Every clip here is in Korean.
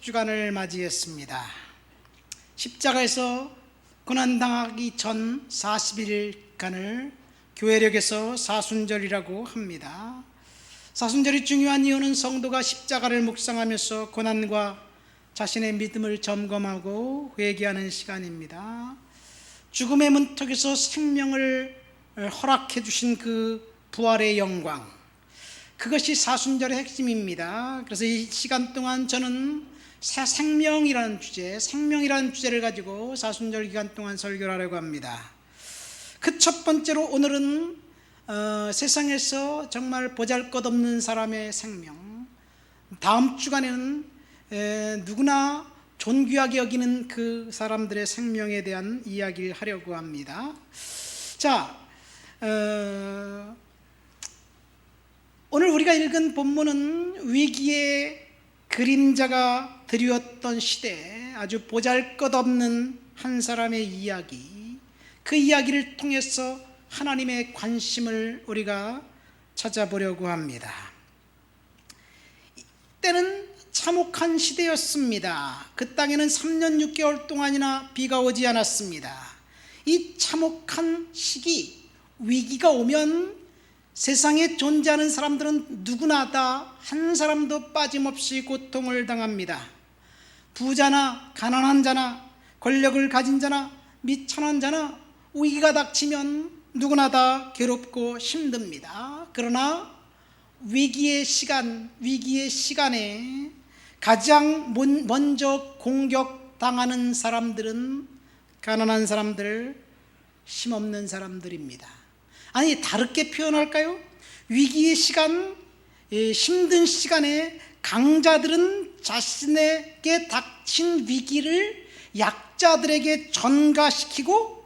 주간을 맞이했습니다. 십자가에서 고난당하기 전 40일간을 교회력에서 사순절이라고 합니다. 사순절이 중요한 이유는 성도가 십자가를 묵상하면서 고난과 자신의 믿음을 점검하고 회개하는 시간입니다. 죽음의 문턱에서 생명을 허락해 주신 그 부활의 영광, 그것이 사순절의 핵심입니다. 그래서 이 시간 동안 저는 생명이라는 주제를 가지고 사순절 기간 동안 설교를 하려고 합니다. 그 첫 번째로 오늘은 세상에서 정말 보잘것없는 사람의 생명, 다음 주간에는 누구나 존귀하게 여기는 그 사람들의 생명에 대한 이야기를 하려고 합니다. 자, 오늘 우리가 읽은 본문은 위기의 그림자가 드리웠던 시대에 아주 보잘것없는 한 사람의 이야기, 그 이야기를 통해서 하나님의 관심을 우리가 찾아보려고 합니다. 때는 참혹한 시대였습니다. 그 땅에는 3년 6개월 동안이나 비가 오지 않았습니다. 이 참혹한 시기, 위기가 오면 세상에 존재하는 사람들은 누구나 다 한 사람도 빠짐없이 고통을 당합니다. 부자나 가난한 자나 권력을 가진 자나 미천한 자나 위기가 닥치면 누구나 다 괴롭고 힘듭니다. 그러나 위기의 시간에 가장 먼저 공격당하는 사람들은 가난한 사람들, 힘없는 사람들입니다. 아니, 다르게 표현할까요? 위기의 시간, 힘든 시간에 강자들은 자신에게 닥친 위기를 약자들에게 전가시키고,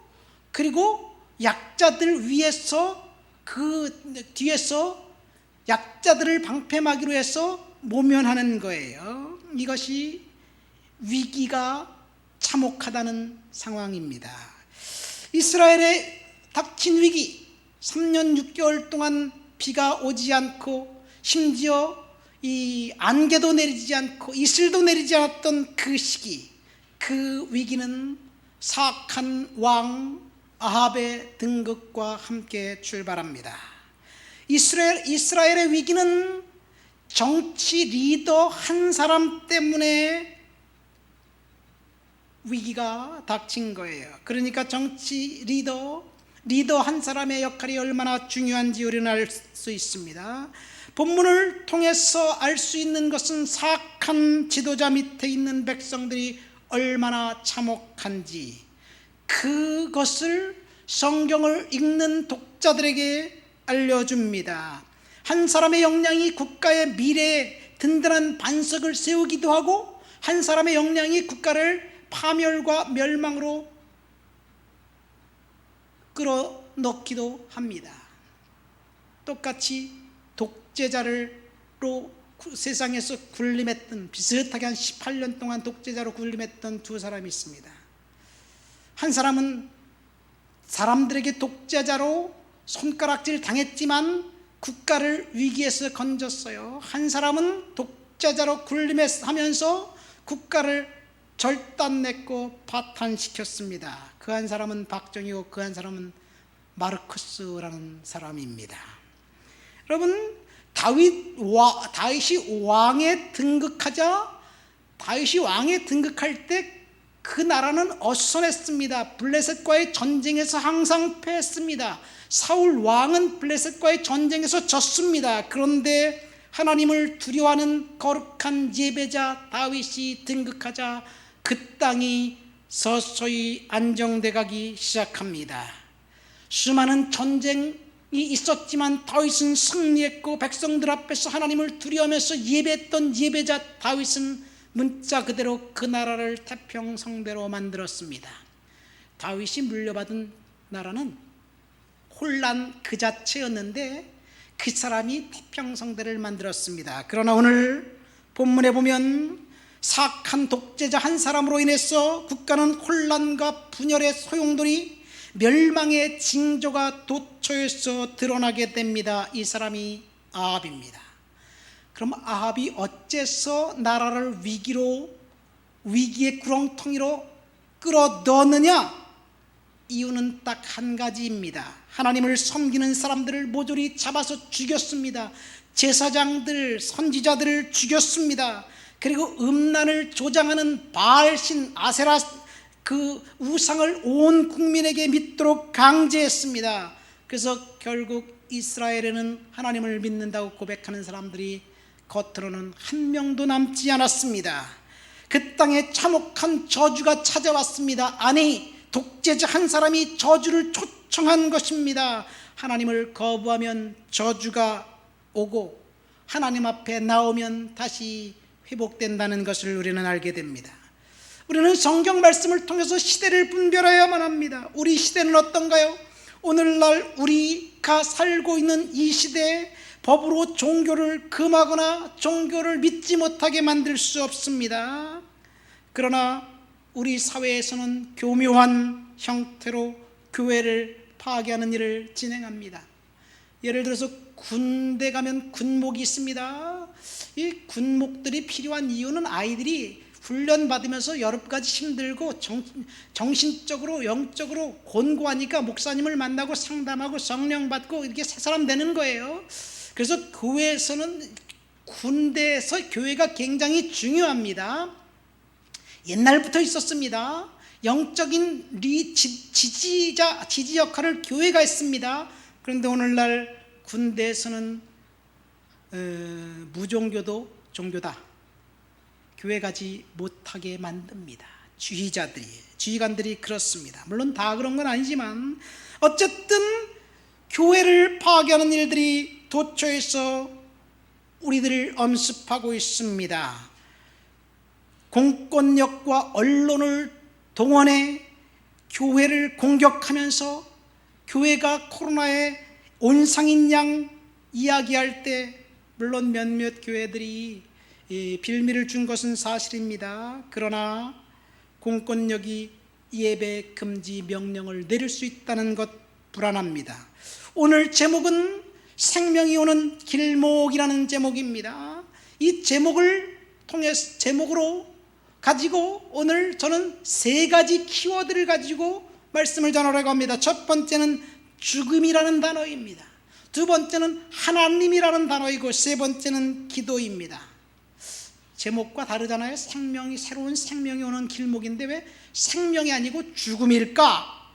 그리고 약자들 위해서 그 뒤에서 약자들을 방패막이로 해서 모면하는 거예요. 이것이 위기가 참혹하다는 상황입니다. 이스라엘에 닥친 위기, 3년 6개월 동안 비가 오지 않고 심지어 이 안개도 내리지 않고 이슬도 내리지 않았던 그 시기, 그 위기는 사악한 왕 아합의 등극과 함께 출발합니다. 이스라엘의 위기는 정치 리더 한 사람 때문에 위기가 닥친 거예요. 그러니까 정치 리더 한 사람의 역할이 얼마나 중요한지 우리는 알 수 있습니다. 본문을 통해서 알 수 있는 것은 사악한 지도자 밑에 있는 백성들이 얼마나 참혹한지, 그것을 성경을 읽는 독자들에게 알려줍니다. 한 사람의 역량이 국가의 미래에 든든한 반석을 세우기도 하고, 한 사람의 역량이 국가를 파멸과 멸망으로 끌어넣기도 합니다. 똑같이 독재자로 세상에서 군림했던, 비슷하게 한 18년 동안 독재자로 군림했던 두 사람이 있습니다. 한 사람은 사람들에게 독재자로 손가락질 당했지만 국가를 위기에서 건졌어요. 한 사람은 독재자로 군림하면서 국가를 절단냈고 파탄시켰습니다. 그 한 사람은 박정희고 그 한 사람은 마르크스라는 사람입니다. 여러분, 다윗이 왕에 등극할 때 그 나라는 어수선했습니다. 블레셋과의 전쟁에서 항상 패했습니다. 사울 왕은 블레셋과의 전쟁에서 졌습니다. 그런데 하나님을 두려워하는 거룩한 예배자 다윗이 등극하자 그 땅이 서서히 안정돼 가기 시작합니다. 수많은 전쟁이 있었지만 다윗은 승리했고, 백성들 앞에서 하나님을 두려워하면서 예배했던 예배자 다윗은 문자 그대로 그 나라를 태평성대로 만들었습니다. 다윗이 물려받은 나라는 혼란 그 자체였는데 그 사람이 태평성대를 만들었습니다. 그러나 오늘 본문에 보면 사악한 독재자 한 사람으로 인해서 국가는 혼란과 분열의 소용돌이, 멸망의 징조가 도처에서 드러나게 됩니다. 이 사람이 아합입니다. 그럼 아합이 어째서 나라를 위기로 위기의 구렁텅이로 끌어넣느냐? 이유는 딱 한 가지입니다. 하나님을 섬기는 사람들을 모조리 잡아서 죽였습니다. 제사장들, 선지자들을 죽였습니다. 그리고 음란을 조장하는 바알신, 아세라 그 우상을 온 국민에게 믿도록 강제했습니다. 그래서 결국 이스라엘에는 하나님을 믿는다고 고백하는 사람들이 겉으로는 한 명도 남지 않았습니다. 그 땅에 참혹한 저주가 찾아왔습니다. 아니, 독재자 한 사람이 저주를 초청한 것입니다. 하나님을 거부하면 저주가 오고 하나님 앞에 나오면 다시 회복된다는 것을 우리는 알게 됩니다. 우리는 성경 말씀을 통해서 시대를 분별해야만 합니다. 우리 시대는 어떤가요? 오늘날 우리가 살고 있는 이 시대에 법으로 종교를 금하거나 종교를 믿지 못하게 만들 수 없습니다. 그러나 우리 사회에서는 교묘한 형태로 교회를 파괴하는 일을 진행합니다. 예를 들어서 군대 가면 군목이 있습니다. 이 군목들이 필요한 이유는 아이들이 훈련받으면서 여러 가지 힘들고 정신적으로 영적으로 곤고하니까 목사님을 만나고 상담하고 성령 받고 이렇게 새 사람 되는 거예요. 그래서 교회에서는, 군대에서 교회가 굉장히 중요합니다. 옛날부터 있었습니다. 영적인 지지 역할을 교회가 했습니다. 그런데 오늘날 군대에서는 무종교도 종교다, 교회 가지 못하게 만듭니다. 지휘관들이 그렇습니다. 물론 다 그런 건 아니지만 어쨌든 교회를 파괴하는 일들이 도처에서 우리들을 엄습하고 있습니다. 공권력과 언론을 동원해 교회를 공격하면서 교회가 코로나의 온상인 양 이야기할 때 물론 몇몇 교회들이 빌미를 준 것은 사실입니다. 그러나 공권력이 예배 금지 명령을 내릴 수 있다는 것 불안합니다. 오늘 제목은 생명이 오는 길목이라는 제목입니다. 이 제목으로 가지고 오늘 저는 세 가지 키워드를 가지고 말씀을 전하려고 합니다. 첫 번째는 죽음이라는 단어입니다. 두 번째는 하나님이라는 단어이고 세 번째는 기도입니다. 제목과 다르잖아요. 새로운 생명이 오는 길목인데 왜 생명이 아니고 죽음일까?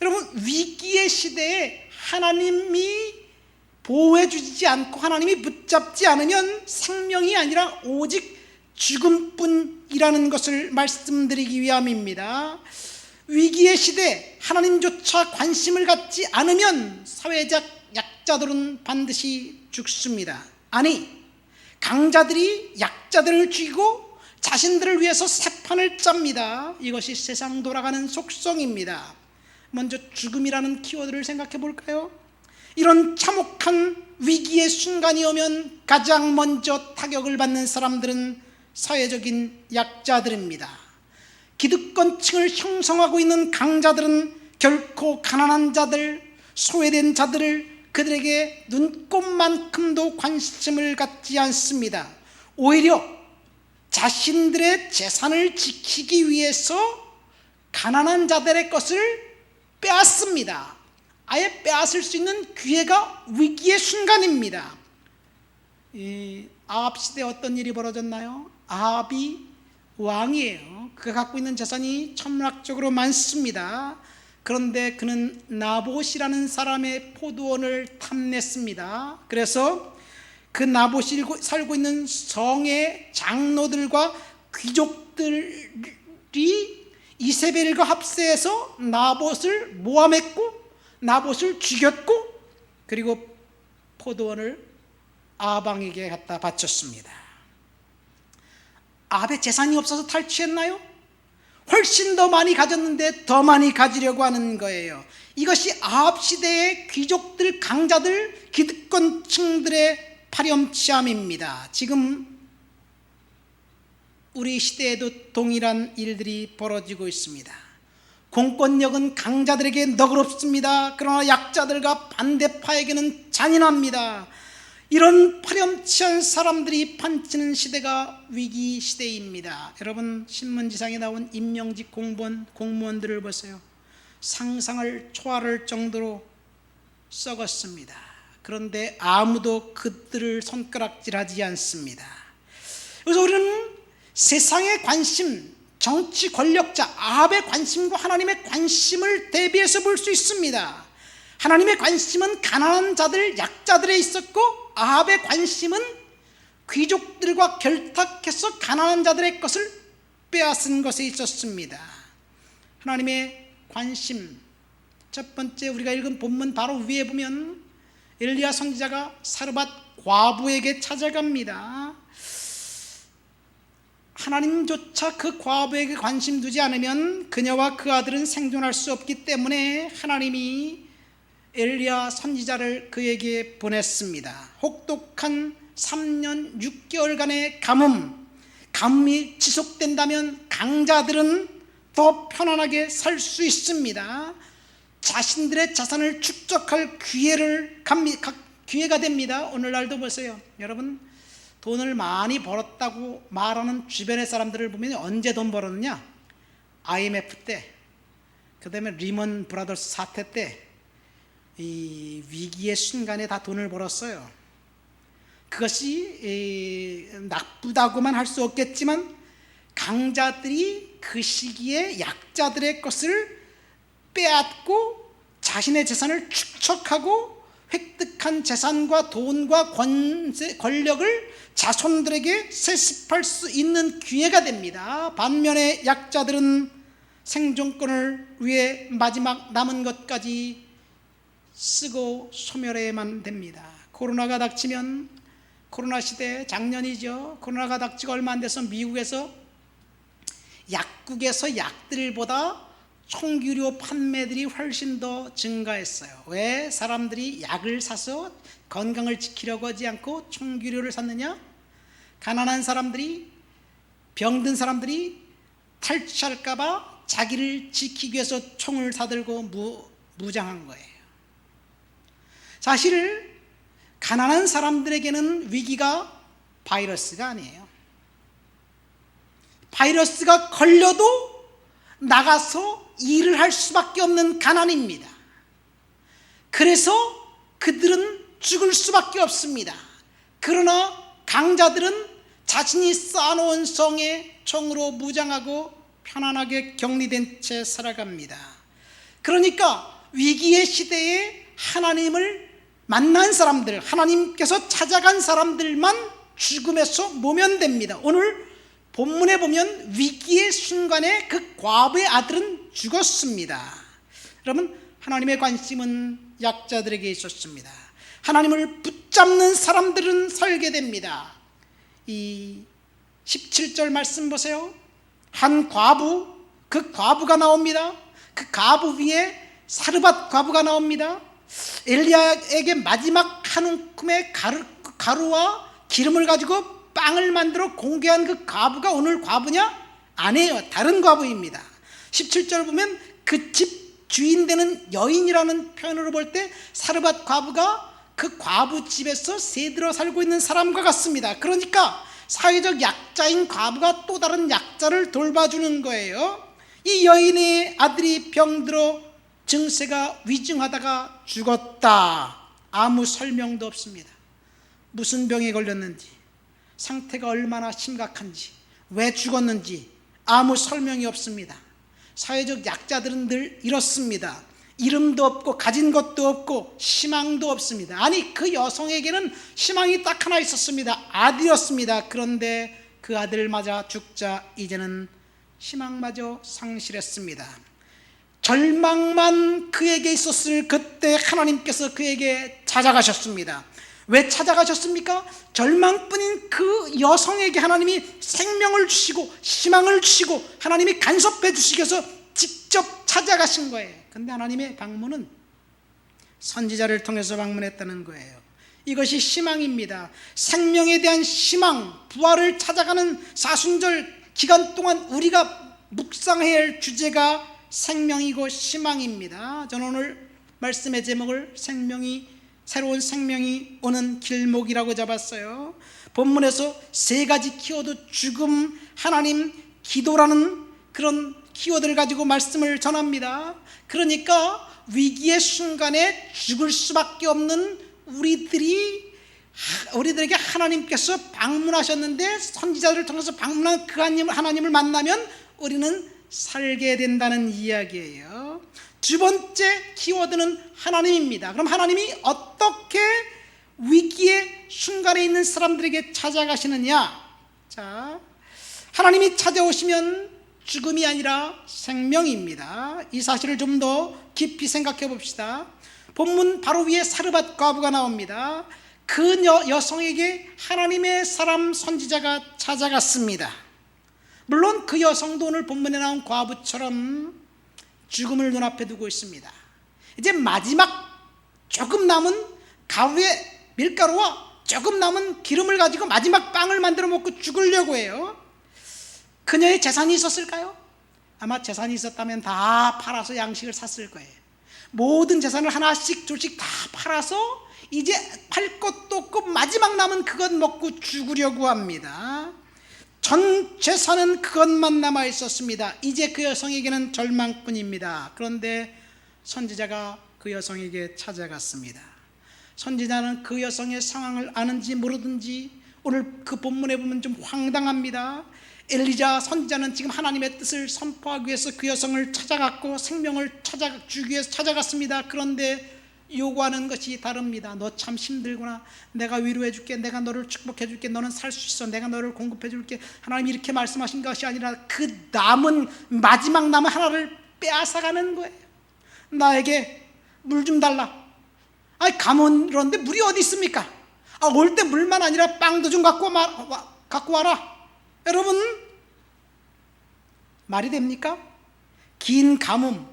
여러분, 위기의 시대에 하나님이 보호해 주지 않고 하나님이 붙잡지 않으면 생명이 아니라 오직 죽음뿐이라는 것을 말씀드리기 위함입니다. 위기의 시대 하나님조차 관심을 갖지 않으면 사회적 약자들은 반드시 죽습니다. 아니, 강자들이 약자들을 죽이고 자신들을 위해서 새판을 짭니다. 이것이 세상 돌아가는 속성입니다. 먼저 죽음이라는 키워드를 생각해 볼까요? 이런 참혹한 위기의 순간이 오면 가장 먼저 타격을 받는 사람들은 사회적인 약자들입니다. 기득권층을 형성하고 있는 강자들은 결코 가난한 자들, 소외된 자들을 그들에게 눈꼽만큼도 관심을 갖지 않습니다. 오히려 자신들의 재산을 지키기 위해서 가난한 자들의 것을 빼앗습니다. 아예 빼앗을 수 있는 기회가 위기의 순간입니다. 아합 시대에 어떤 일이 벌어졌나요? 아합이 왕이에요. 그가 갖고 있는 재산이 천문학적으로 많습니다. 그런데 그는 나봇이라는 사람의 포도원을 탐냈습니다. 그래서 그 나봇이 살고 있는 성의 장로들과 귀족들이 이세벨과 합세해서 나봇을 모함했고 나봇을 죽였고 그리고 포도원을 아방에게 갖다 바쳤습니다. 아합의 재산이 없어서 탈취했나요? 훨씬 더 많이 가졌는데 더 많이 가지려고 하는 거예요. 이것이 아합 시대의 귀족들, 강자들, 기득권층들의 파렴치함입니다. 지금 우리 시대에도 동일한 일들이 벌어지고 있습니다. 공권력은 강자들에게 너그럽습니다. 그러나 약자들과 반대파에게는 잔인합니다. 이런 파렴치한 사람들이 판치는 시대가 위기 시대입니다. 여러분, 신문지상에 나온 임명직 공무원들을 보세요. 상상을 초월할 정도로 썩었습니다. 그런데 아무도 그들을 손가락질하지 않습니다. 그래서 우리는 세상의 관심, 정치 권력자 아합의 관심과 하나님의 관심을 대비해서 볼 수 있습니다. 하나님의 관심은 가난한 자들, 약자들에 있었고, 아합의 관심은 귀족들과 결탁해서 가난한 자들의 것을 빼앗은 것에 있었습니다. 하나님의 관심, 첫 번째 우리가 읽은 본문 바로 위에 보면 엘리야 선지자가 사르밧 과부에게 찾아갑니다. 하나님조차 그 과부에게 관심 두지 않으면 그녀와 그 아들은 생존할 수 없기 때문에 하나님이 엘리야 선지자를 그에게 보냈습니다. 혹독한 3년 6개월간의 가뭄이 지속된다면 강자들은 더 편안하게 살 수 있습니다. 자신들의 자산을 축적할 기회가 됩니다. 오늘날도 보세요. 여러분, 돈을 많이 벌었다고 말하는 주변의 사람들을 보면 언제 돈 벌었느냐? IMF 때, 그 다음에 리먼 브라더스 사태 때, 이 위기의 순간에 다 돈을 벌었어요. 그것이 나쁘다고만 할 수 없겠지만 강자들이 그 시기에 약자들의 것을 빼앗고 자신의 재산을 축적하고 획득한 재산과 돈과 권력을 자손들에게 세습할 수 있는 기회가 됩니다. 반면에 약자들은 생존권을 위해 마지막 남은 것까지 쓰고 소멸해야만 됩니다. 코로나가 닥치면, 코로나 시대 작년이죠. 코로나가 닥치고 얼마 안 돼서 미국에서 약국에서 약들보다 총규료 판매들이 훨씬 더 증가했어요. 왜 사람들이 약을 사서 건강을 지키려고 하지 않고 총규료를 샀느냐? 가난한 사람들이, 병든 사람들이 탈취할까 봐 자기를 지키기 위해서 총을 사들고 무장한 거예요. 사실 가난한 사람들에게는 위기가 바이러스가 아니에요. 바이러스가 걸려도 나가서 일을 할 수밖에 없는 가난입니다. 그래서 그들은 죽을 수밖에 없습니다. 그러나 강자들은 자신이 쌓아놓은 성에 총으로 무장하고 편안하게 격리된 채 살아갑니다. 그러니까 위기의 시대에 하나님을 만난 사람들, 하나님께서 찾아간 사람들만 죽음에서 모면됩니다. 오늘 본문에 보면 위기의 순간에 그 과부의 아들은 죽었습니다. 여러분, 하나님의 관심은 약자들에게 있었습니다. 하나님을 붙잡는 사람들은 살게 됩니다. 이 17절 말씀 보세요. 한 과부, 그 과부가 나옵니다. 그 과부 위에 사르밧 과부가 나옵니다. 엘리야에게 마지막 한 움큼의 가루와 기름을 가지고 빵을 만들어 공개한 그 과부가 오늘 과부냐? 아니에요. 다른 과부입니다. 17절 보면 그 집 주인 되는 여인이라는 표현으로 볼 때 사르밧 과부가 그 과부 집에서 새들어 살고 있는 사람과 같습니다. 그러니까 사회적 약자인 과부가 또 다른 약자를 돌봐주는 거예요. 이 여인의 아들이 병들어 증세가 위중하다가 죽었다. 아무 설명도 없습니다. 무슨 병에 걸렸는지, 상태가 얼마나 심각한지, 왜 죽었는지 아무 설명이 없습니다. 사회적 약자들은 늘 이렇습니다. 이름도 없고 가진 것도 없고 희망도 없습니다. 아니, 그 여성에게는 희망이 딱 하나 있었습니다. 아들이었습니다. 그런데 그 아들을 맞아 죽자 이제는 희망마저 상실했습니다. 절망만 그에게 있었을 그때 하나님께서 그에게 찾아가셨습니다. 왜 찾아가셨습니까? 절망뿐인 그 여성에게 하나님이 생명을 주시고 희망을 주시고 하나님이 간섭해 주시기 위해서 직접 찾아가신 거예요. 근데 하나님의 방문은 선지자를 통해서 방문했다는 거예요. 이것이 희망입니다. 생명에 대한 희망, 부활을 찾아가는 사순절 기간 동안 우리가 묵상해야 할 주제가 생명이고 희망입니다. 저는 오늘 말씀의 제목을 새로운 생명이 오는 길목이라고 잡았어요. 본문에서 세 가지 키워드, 죽음, 하나님, 기도라는 그런 키워드를 가지고 말씀을 전합니다. 그러니까 위기의 순간에 죽을 수밖에 없는 우리들에게 하나님께서 방문하셨는데, 선지자들을 통해서 방문한 그 하나님을 만나면 우리는 살게 된다는 이야기예요. 두 번째 키워드는 하나님입니다. 그럼 하나님이 어떻게 위기의 순간에 있는 사람들에게 찾아가시느냐? 자, 하나님이 찾아오시면 죽음이 아니라 생명입니다. 이 사실을 좀 더 깊이 생각해 봅시다. 본문 바로 위에 사르밧 과부가 나옵니다. 그 여성에게 하나님의 사람 선지자가 찾아갔습니다. 물론 그 여성도 오늘 본문에 나온 과부처럼 죽음을 눈앞에 두고 있습니다. 이제 마지막 조금 남은 가루의 밀가루와 조금 남은 기름을 가지고 마지막 빵을 만들어 먹고 죽으려고 해요. 그녀의 재산이 있었을까요? 아마 재산이 있었다면 다 팔아서 양식을 샀을 거예요. 모든 재산을 하나씩 둘씩 다 팔아서 이제 팔 것도 없고 마지막 남은 그것 먹고 죽으려고 합니다. 전 재산은 그것만 남아 있었습니다. 이제 그 여성에게는 절망뿐입니다. 그런데 선지자가 그 여성에게 찾아갔습니다. 선지자는 그 여성의 상황을 아는지 모르든지 오늘 그 본문에 보면 좀 황당합니다. 엘리자 선지자는 지금 하나님의 뜻을 선포하기 위해서 그 여성을 찾아갔고 생명을 주기 위해서 찾아갔습니다. 그런데 요구하는 것이 다릅니다. 너 참 힘들구나. 내가 위로해 줄게. 내가 너를 축복해 줄게. 너는 살 수 있어. 내가 너를 공급해 줄게. 하나님이 이렇게 말씀하신 것이 아니라 그 남은 마지막 남은 하나를 빼앗아가는 거예요. 나에게 물 좀 달라. 아니 가면 그런데 물이 어디 있습니까? 올 때 물만 아니라 빵도 좀 갖고 와라. 여러분, 말이 됩니까? 긴 가뭄,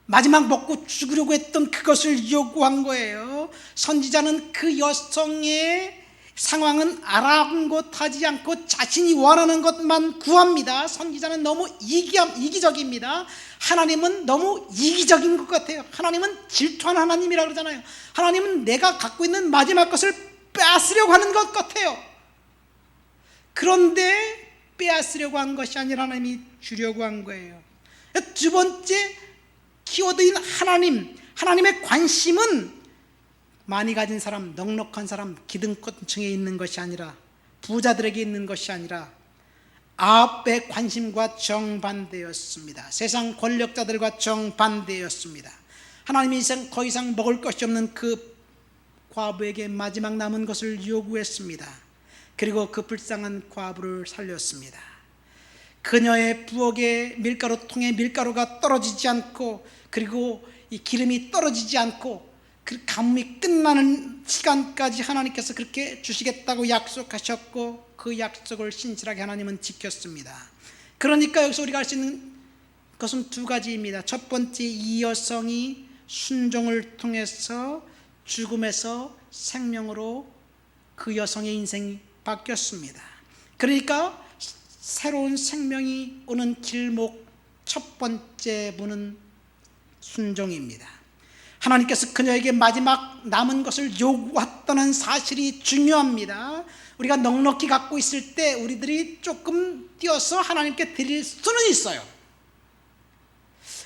마지막 먹고 죽으려고 했던 그것을 요구한 거예요. 선지자는 그 여성의 상황은 아랑곳하지 않고 자신이 원하는 것만 구합니다. 선지자는 너무 이기적입니다. 하나님은 너무 이기적인 것 같아요. 하나님은 질투하는 하나님이라 그러잖아요. 하나님은 내가 갖고 있는 마지막 것을 빼앗으려고 하는 것 같아요. 그런데 빼앗으려고 한 것이 아니라 하나님이 주려고 한 거예요. 두 번째 키워드인 하나님의 관심은 많이 가진 사람, 넉넉한 사람, 기득권층에 있는 것이 아니라, 부자들에게 있는 것이 아니라 아합의 관심과 정반대였습니다. 세상 권력자들과 정반대였습니다. 하나님이 더 이상 먹을 것이 없는 그 과부에게 마지막 남은 것을 요구했습니다. 그리고 그 불쌍한 과부를 살렸습니다. 그녀의 부엌에 밀가루통에 밀가루가 떨어지지 않고, 그리고 이 기름이 떨어지지 않고, 그 가뭄이 끝나는 시간까지 하나님께서 그렇게 주시겠다고 약속하셨고, 그 약속을 신실하게 하나님은 지켰습니다. 그러니까 여기서 우리가 알 수 있는 것은 두 가지입니다. 첫 번째, 이 여성이 순종을 통해서 죽음에서 생명으로 그 여성의 인생이 바뀌었습니다. 그러니까 새로운 생명이 오는 길목 첫 번째 문은 순종입니다. 하나님께서 그녀에게 마지막 남은 것을 요구했다는 사실이 중요합니다. 우리가 넉넉히 갖고 있을 때 우리들이 조금 띄어서 하나님께 드릴 수는 있어요.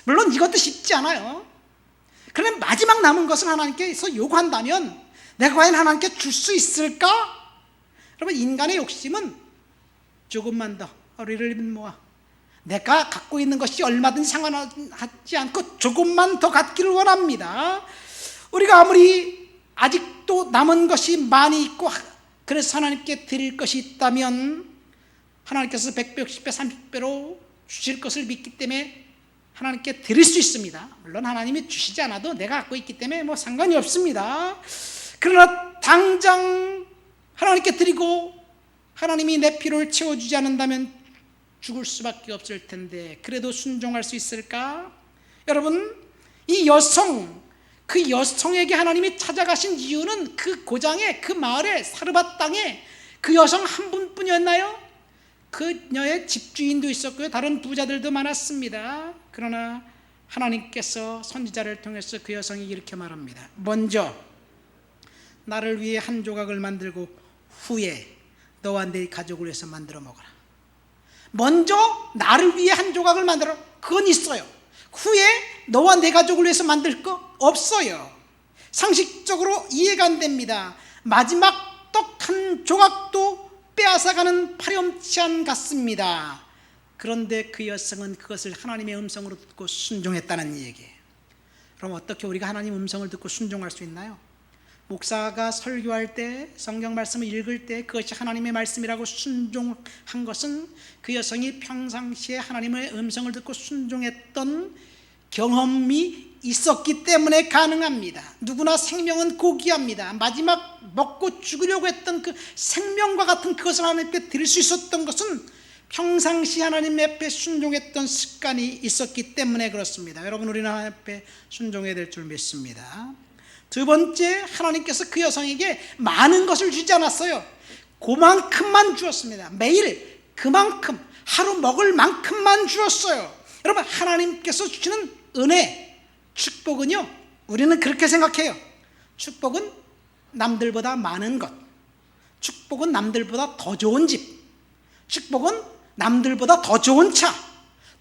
물론 이것도 쉽지 않아요. 그러면 마지막 남은 것을 하나님께서 요구한다면 내가 과연 하나님께 줄 수 있을까? 여러분, 인간의 욕심은 조금만 더 우리를 모아, 내가 갖고 있는 것이 얼마든지 상관하지 않고 조금만 더 갖기를 원합니다. 우리가 아무리 아직도 남은 것이 많이 있고 그래서 하나님께 드릴 것이 있다면 하나님께서 100배, 60배, 30배로 주실 것을 믿기 때문에 하나님께 드릴 수 있습니다. 물론 하나님이 주시지 않아도 내가 갖고 있기 때문에 뭐 상관이 없습니다. 그러나 당장 하나님께 드리고 하나님이 내 필요를 채워주지 않는다면 죽을 수밖에 없을 텐데 그래도 순종할 수 있을까? 여러분, 이 여성, 그 여성에게 하나님이 찾아가신 이유는 그 고장에, 그 마을에, 사르밧 땅에 그 여성 한 분뿐이었나요? 그녀의 집주인도 있었고요, 다른 부자들도 많았습니다. 그러나 하나님께서 선지자를 통해서 그 여성이 이렇게 말합니다. 먼저 나를 위해 한 조각을 만들고 후에 너와 내 가족을 위해서 만들어 먹어라. 먼저 나를 위해 한 조각을 만들어, 그건 있어요. 후에 너와 내 가족을 위해서 만들 거 없어요. 상식적으로 이해가 안 됩니다. 마지막 떡 한 조각도 빼앗아가는 파렴치한 같습니다. 그런데 그 여성은 그것을 하나님의 음성으로 듣고 순종했다는 얘기예요. 그럼 어떻게 우리가 하나님 음성을 듣고 순종할 수 있나요? 목사가 설교할 때, 성경 말씀을 읽을 때 그것이 하나님의 말씀이라고 순종한 것은 그 여성이 평상시에 하나님의 음성을 듣고 순종했던 경험이 있었기 때문에 가능합니다. 누구나 생명은 고귀합니다. 마지막 먹고 죽으려고 했던 그 생명과 같은 그것을 하나님께 드릴 수 있었던 것은 평상시 하나님 앞에 순종했던 습관이 있었기 때문에 그렇습니다. 여러분, 우리는 하나님 앞에 순종해야 될 줄 믿습니다. 두 번째, 하나님께서 그 여성에게 많은 것을 주지 않았어요. 그만큼만 주었습니다. 매일 그만큼, 하루 먹을 만큼만 주었어요. 여러분, 하나님께서 주시는 은혜, 축복은요, 우리는 그렇게 생각해요. 축복은 남들보다 많은 것, 축복은 남들보다 더 좋은 집, 축복은 남들보다 더 좋은 차,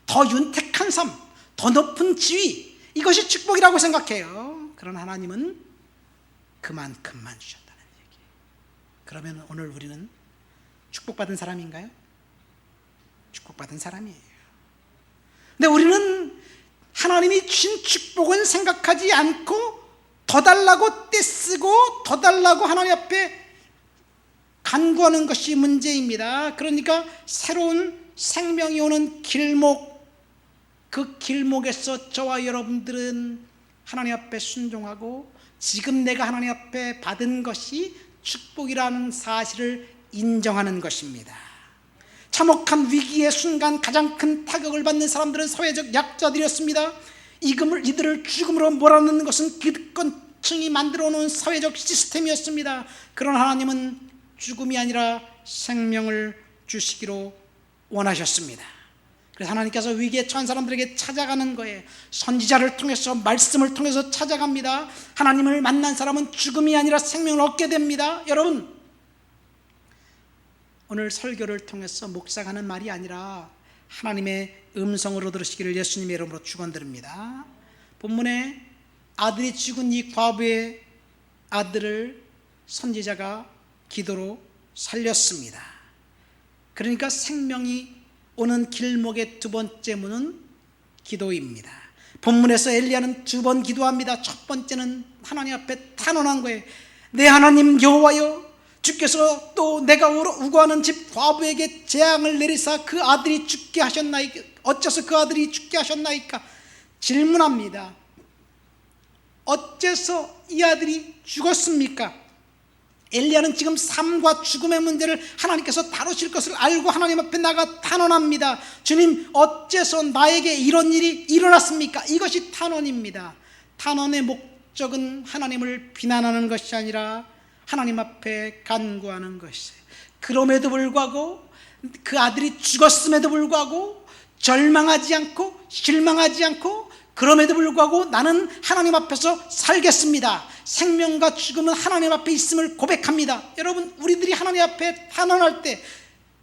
더 윤택한 삶, 더 높은 지위, 이것이 축복이라고 생각해요. 그러나 하나님은 그만큼만 주셨다는 얘기예요. 그러면 오늘 우리는 축복받은 사람인가요? 축복받은 사람이에요. 근데 우리는 하나님이 주신 축복은 생각하지 않고 더 달라고 떼쓰고 더 달라고 하나님 앞에 간구하는 것이 문제입니다. 그러니까 새로운 생명이 오는 길목, 그 길목에서 저와 여러분들은 하나님 앞에 순종하고 지금 내가 하나님 앞에 받은 것이 축복이라는 사실을 인정하는 것입니다. 참혹한 위기의 순간 가장 큰 타격을 받는 사람들은 사회적 약자들이었습니다. 이들을 죽음으로 몰아넣는 것은 기득권층이 만들어 놓은 사회적 시스템이었습니다. 그러나 하나님은 죽음이 아니라 생명을 주시기로 원하셨습니다. 그래서 하나님께서 위기에 처한 사람들에게 찾아가는 거예요. 선지자를 통해서, 말씀을 통해서 찾아갑니다. 하나님을 만난 사람은 죽음이 아니라 생명을 얻게 됩니다. 여러분, 오늘 설교를 통해서 목사가 하는 말이 아니라 하나님의 음성으로 들으시기를 예수님의 이름으로 축원드립니다. 본문에 아들이 죽은 이 과부의 아들을 선지자가 기도로 살렸습니다. 그러니까 생명이 오는 길목의 두 번째 문은 기도입니다. 본문에서 엘리야는 두 번 기도합니다. 첫 번째는 하나님 앞에 탄원한 거예요. 내 하나님 여호와여, 주께서 또 내가 우거하는 집 과부에게 재앙을 내리사 그 아들이 죽게 하셨나이까? 어째서 그 아들이 죽게 하셨나이까? 질문합니다. 어째서 이 아들이 죽었습니까? 엘리야는 지금 삶과 죽음의 문제를 하나님께서 다루실 것을 알고 하나님 앞에 나가 탄원합니다. 주님, 어째서 나에게 이런 일이 일어났습니까? 이것이 탄원입니다. 탄원의 목적은 하나님을 비난하는 것이 아니라 하나님 앞에 간구하는 것이에요. 그럼에도 불구하고, 그 아들이 죽었음에도 불구하고 절망하지 않고 실망하지 않고, 그럼에도 불구하고 나는 하나님 앞에서 살겠습니다. 생명과 죽음은 하나님 앞에 있음을 고백합니다. 여러분, 우리들이 하나님 앞에 탄원할 때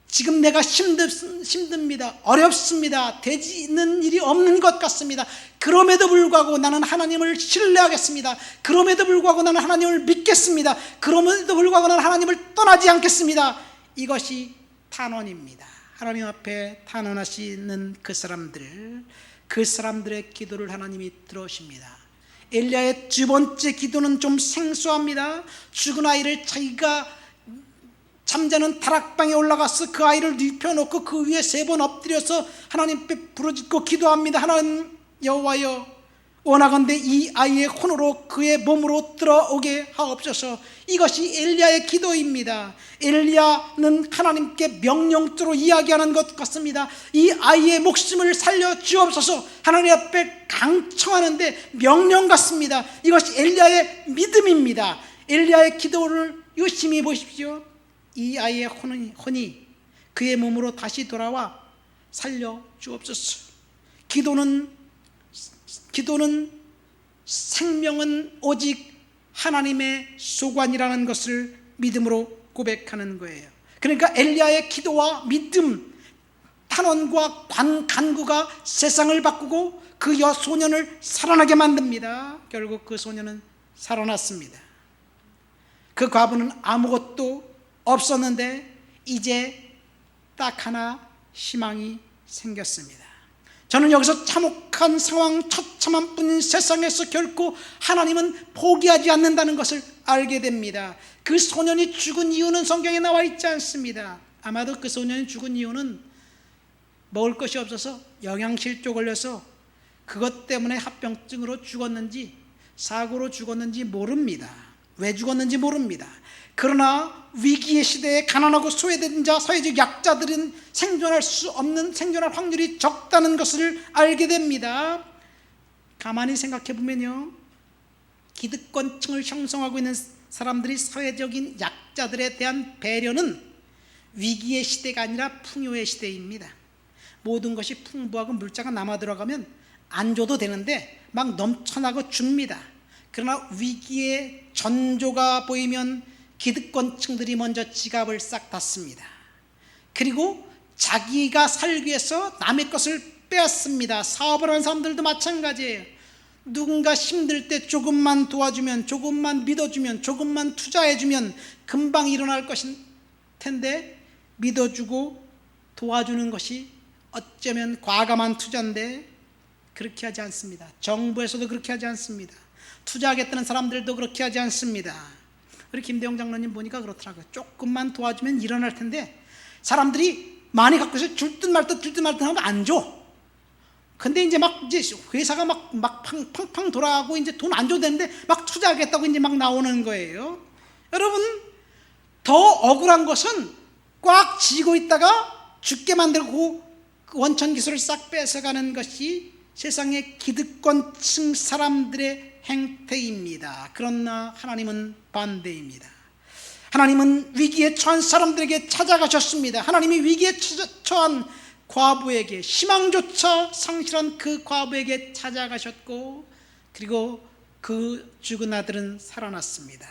지금 내가 힘듭니다, 어렵습니다, 되지는 일이 없는 것 같습니다. 그럼에도 불구하고 나는 하나님을 신뢰하겠습니다. 그럼에도 불구하고 나는 하나님을 믿겠습니다. 그럼에도 불구하고 나는 하나님을 떠나지 않겠습니다. 이것이 탄원입니다. 하나님 앞에 탄원하시는 그 사람들의 기도를 하나님이 들어오십니다. 엘리야의 두 번째 기도는 좀 생소합니다. 죽은 아이를 자기가 잠자는 다락방에 올라가서 그 아이를 눕혀놓고 그 위에 3번 엎드려서 하나님 앞에 부르짖고 기도합니다. 하나님 여호와여, 원하건대 이 아이의 혼으로 그의 몸으로 들어오게 하옵소서. 이것이 엘리야의 기도입니다. 엘리야는 하나님께 명령조로 이야기하는 것 같습니다. 이 아이의 목숨을 살려 주옵소서. 하나님 앞에 강청하는데 명령 같습니다. 이것이 엘리야의 믿음입니다. 엘리야의 기도를 유심히 보십시오. 이 아이의 혼이 그의 몸으로 다시 돌아와 살려 주옵소서. 기도는 생명은 오직 하나님의 소관이라는 것을 믿음으로 고백하는 거예요. 그러니까 엘리야의 기도와 믿음, 탄원과 간구가 세상을 바꾸고 그 소년을 살아나게 만듭니다. 결국 그 소년은 살아났습니다. 그 과부는 아무것도 없었는데 이제 딱 하나 희망이 생겼습니다. 저는 여기서 참혹한 상황, 처참한 뿐인 세상에서 결코 하나님은 포기하지 않는다는 것을 알게 됩니다. 그 소년이 죽은 이유는 성경에 나와 있지 않습니다. 아마도 그 소년이 죽은 이유는 먹을 것이 없어서 영양실조 걸려서 그것 때문에 합병증으로 죽었는지 사고로 죽었는지 모릅니다. 왜 죽었는지 모릅니다. 그러나 위기의 시대에 가난하고 소외된 자, 사회적 약자들은 생존할 확률이 적다는 것을 알게 됩니다. 가만히 생각해 보면요, 기득권층을 형성하고 있는 사람들이 사회적인 약자들에 대한 배려는 위기의 시대가 아니라 풍요의 시대입니다. 모든 것이 풍부하고 물자가 남아 들어가면 안 줘도 되는데 막 넘쳐나고 줍니다. 그러나 위기의 전조가 보이면 기득권층들이 먼저 지갑을 싹 닫습니다. 그리고 자기가 살기 위해서 남의 것을 빼앗습니다. 사업을 하는 사람들도 마찬가지예요. 누군가 힘들 때 조금만 도와주면, 조금만 믿어주면, 조금만 투자해주면 금방 일어날 것일 텐데 믿어주고 도와주는 것이 어쩌면 과감한 투자인데 그렇게 하지 않습니다. 정부에서도 그렇게 하지 않습니다. 투자하겠다는 사람들도 그렇게 하지 않습니다. 우리 김대영 장로님 보니까 그렇더라고요. 조금만 도와주면 일어날 텐데 사람들이 많이 갖고 있어서 줄 듯 말 듯 하면 안 줘. 근데 이제 회사가 막 팡팡 돌아가고 이제 돈 안 줘도 되는데 막 투자하겠다고 이제 막 나오는 거예요. 여러분, 더 억울한 것은 꽉 쥐고 있다가 죽게 만들고 그 원천 기술을 싹 뺏어가는 것이 세상의 기득권층 사람들의 행태입니다. 그러나 하나님은 반대입니다. 하나님은 위기에 처한 사람들에게 찾아가셨습니다. 하나님이 위기에 처한 과부에게, 희망조차 상실한 그 과부에게 찾아가셨고, 그리고 그 죽은 아들은 살아났습니다.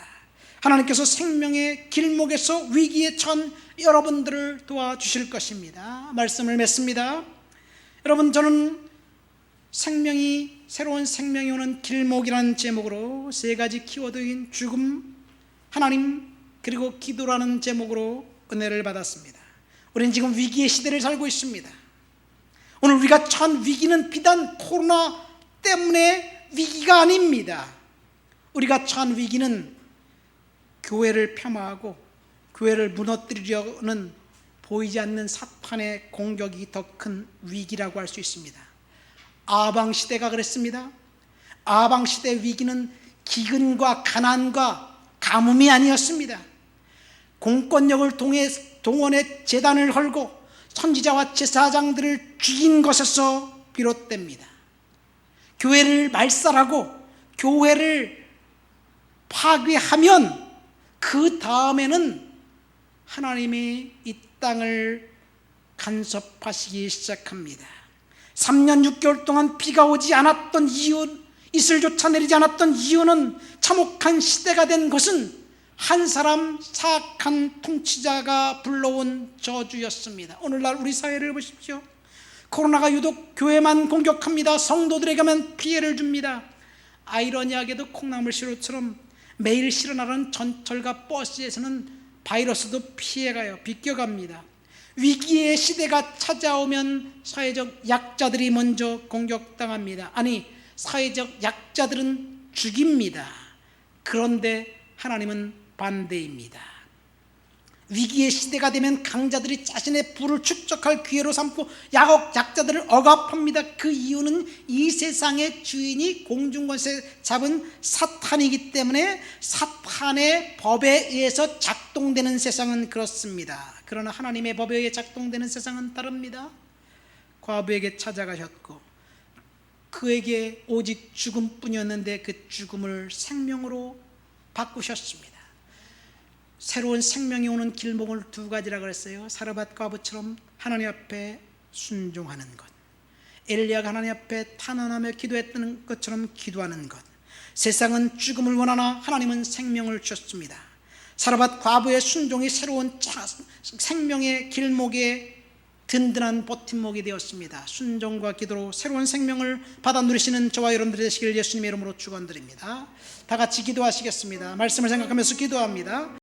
하나님께서 생명의 길목에서 위기에 처한 여러분들을 도와주실 것입니다. 말씀을 맺습니다. 여러분, 저는 새로운 생명이 오는 길목이라는 제목으로 3가지 키워드인 죽음, 하나님, 그리고 기도라는 제목으로 은혜를 받았습니다. 우리는 지금 위기의 시대를 살고 있습니다. 오늘 우리가 처한 위기는 비단 코로나 때문에 위기가 아닙니다. 우리가 처한 위기는 교회를 폄하하고 교회를 무너뜨리려는 보이지 않는 사탄의 공격이 더 큰 위기라고 할 수 있습니다. 아방시대가 그랬습니다. 아방시대의 위기는 기근과 가난과 가뭄이 아니었습니다. 공권력을 동원해 재단을 헐고 선지자와 제사장들을 죽인 것에서 비롯됩니다. 교회를 말살하고 교회를 파괴하면 그 다음에는 하나님이 이 땅을 간섭하시기 시작합니다. 3년 6개월 동안 비가 오지 않았던 이유, 이슬조차 내리지 않았던 이유는 참혹한 시대가 된 것은 한 사람 사악한 통치자가 불러온 저주였습니다. 오늘날 우리 사회를 보십시오. 코로나가 유독 교회만 공격합니다. 성도들에게만 피해를 줍니다. 아이러니하게도 콩나물시루처럼 매일 실어나가는 전철과 버스에서는 바이러스도 피해가요. 비껴갑니다. 위기의 시대가 찾아오면 사회적 약자들이 먼저 공격당합니다. 아니, 사회적 약자들은 죽입니다. 그런데 하나님은 반대입니다. 위기의 시대가 되면 강자들이 자신의 부를 축적할 기회로 삼고 약자들을 억압합니다. 그 이유는 이 세상의 주인이 공중권세 잡은 사탄이기 때문에 사탄의 법에 의해서 작동되는 세상은 그렇습니다. 그러나 하나님의 법에 의해 작동되는 세상은 다릅니다. 과부에게 찾아가셨고 그에게 오직 죽음뿐이었는데 그 죽음을 생명으로 바꾸셨습니다. 새로운 생명이 오는 길목을 2가지라 그랬어요. 사르밧 과부처럼 하나님 앞에 순종하는 것, 엘리야가 하나님 앞에 탄원하며 기도했던 것처럼 기도하는 것, 세상은 죽음을 원하나 하나님은 생명을 주셨습니다. 사르밧 과부의 순종이 새로운 생명의 길목에 든든한 버팀목이 되었습니다. 순종과 기도로 새로운 생명을 받아 누리시는 저와 여러분들이 되시길 예수님의 이름으로 축원드립니다. 다 같이 기도하시겠습니다. 말씀을 생각하면서 기도합니다.